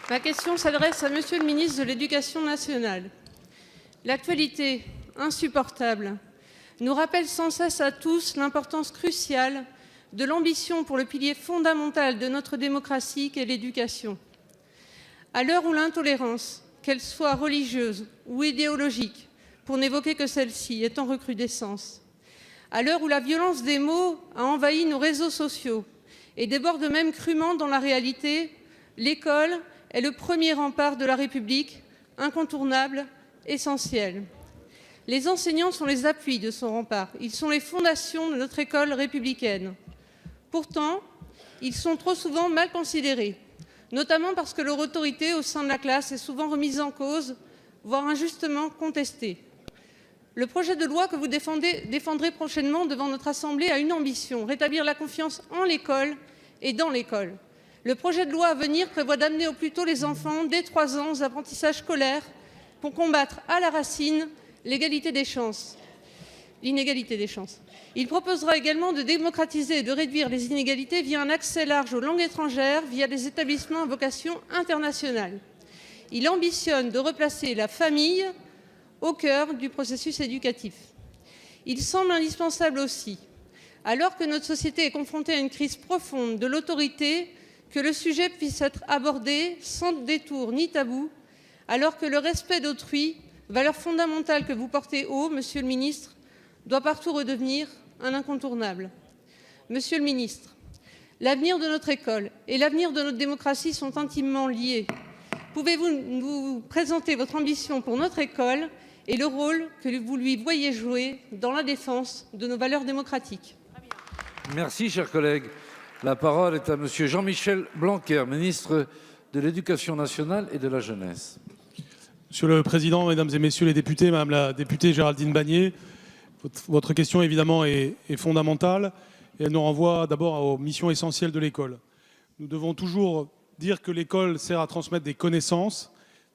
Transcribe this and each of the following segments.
Ma question s'adresse à Monsieur le ministre de l'Éducation nationale. L'actualité, insupportable, nous rappelle sans cesse à tous l'importance cruciale de l'ambition pour le pilier fondamental de notre démocratie qu'est l'éducation. À l'heure où l'intolérance, qu'elle soit religieuse ou idéologique, pour n'évoquer que celle-ci, est en recrudescence, à l'heure où la violence des mots a envahi nos réseaux sociaux et déborde même crûment dans la réalité, l'école est le premier rempart de la République, incontournable, essentiel. Les enseignants sont les appuis de son rempart, ils sont les fondations de notre école républicaine. Pourtant, ils sont trop souvent mal considérés, notamment parce que leur autorité au sein de la classe est souvent remise en cause, voire injustement contestée. Le projet de loi que vous défendrez prochainement devant notre Assemblée a une ambition, rétablir la confiance en l'école et dans l'école. Le projet de loi à venir prévoit d'amener au plus tôt les enfants, dès 3 ans, aux apprentissages scolaires pour combattre à la racine l'inégalité des chances. Il proposera également de démocratiser et de réduire les inégalités via un accès large aux langues étrangères, via des établissements à vocation internationale. Il ambitionne de replacer la famille au cœur du processus éducatif. Il semble indispensable aussi, alors que notre société est confrontée à une crise profonde de l'autorité, que le sujet puisse être abordé sans détour ni tabou, alors que le respect d'autrui, valeur fondamentale que vous portez haut, Monsieur le ministre, doit partout redevenir un incontournable. Monsieur le ministre, l'avenir de notre école et l'avenir de notre démocratie sont intimement liés. Pouvez-vous nous présenter votre ambition pour notre école et le rôle que vous lui voyez jouer dans la défense de nos valeurs démocratiques? Merci, cher collègue. La parole est à Monsieur Jean-Michel Blanquer, ministre de l'Éducation nationale et de la jeunesse. Monsieur le Président, Mesdames et Messieurs les députés, Madame la députée Géraldine Bannier, votre question évidemment est fondamentale et elle nous renvoie d'abord aux missions essentielles de l'école. Nous devons toujours dire que l'école sert à transmettre des connaissances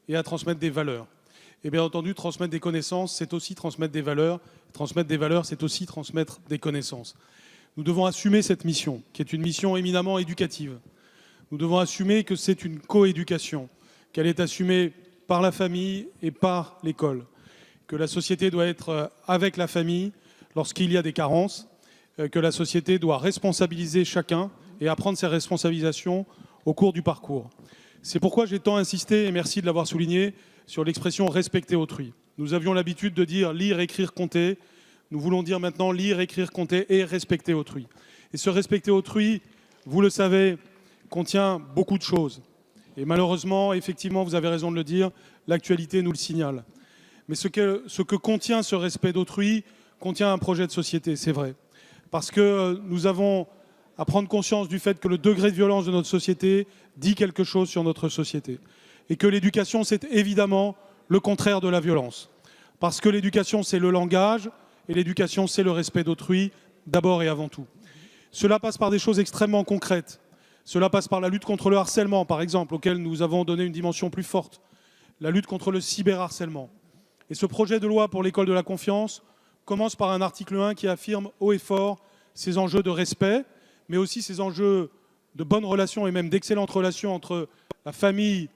et à transmettre des valeurs. Et bien entendu, transmettre des connaissances, c'est aussi transmettre des valeurs. Transmettre des valeurs, c'est aussi transmettre des connaissances. Nous devons assumer cette mission, qui est une mission éminemment éducative. Nous devons assumer que c'est une coéducation, qu'elle est assumée par la famille et par l'école, que la société doit être avec la famille lorsqu'il y a des carences, que la société doit responsabiliser chacun et apprendre ses responsabilisations au cours du parcours. C'est pourquoi j'ai tant insisté, et merci de l'avoir souligné, sur l'expression « respecter autrui ». Nous avions l'habitude de dire « lire, écrire, compter ». Nous voulons dire maintenant lire, écrire, compter et respecter autrui. Et ce respecter autrui, vous le savez, contient beaucoup de choses. Et malheureusement, effectivement, vous avez raison de le dire, l'actualité nous le signale. Mais ce que contient ce respect d'autrui, contient un projet de société, c'est vrai. Parce que nous avons à prendre conscience du fait que le degré de violence de notre société dit quelque chose sur notre société. Et que l'éducation, c'est évidemment le contraire de la violence. Parce que l'éducation, c'est le langage, et l'éducation, c'est le respect d'autrui, d'abord et avant tout. Cela passe par des choses extrêmement concrètes. Cela passe par la lutte contre le harcèlement, par exemple, auquel nous avons donné une dimension plus forte. La lutte contre le cyberharcèlement. Et ce projet de loi pour l'école de la confiance commence par un article 1 qui affirme haut et fort ces enjeux de respect, mais aussi ces enjeux de bonnes relations et même d'excellentes relations entre la famille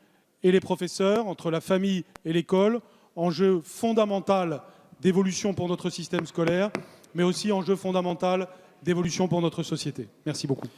et les professeurs, entre la famille et l'école, enjeu fondamental d'évolution pour notre système scolaire, mais aussi enjeu fondamental d'évolution pour notre société. Merci beaucoup.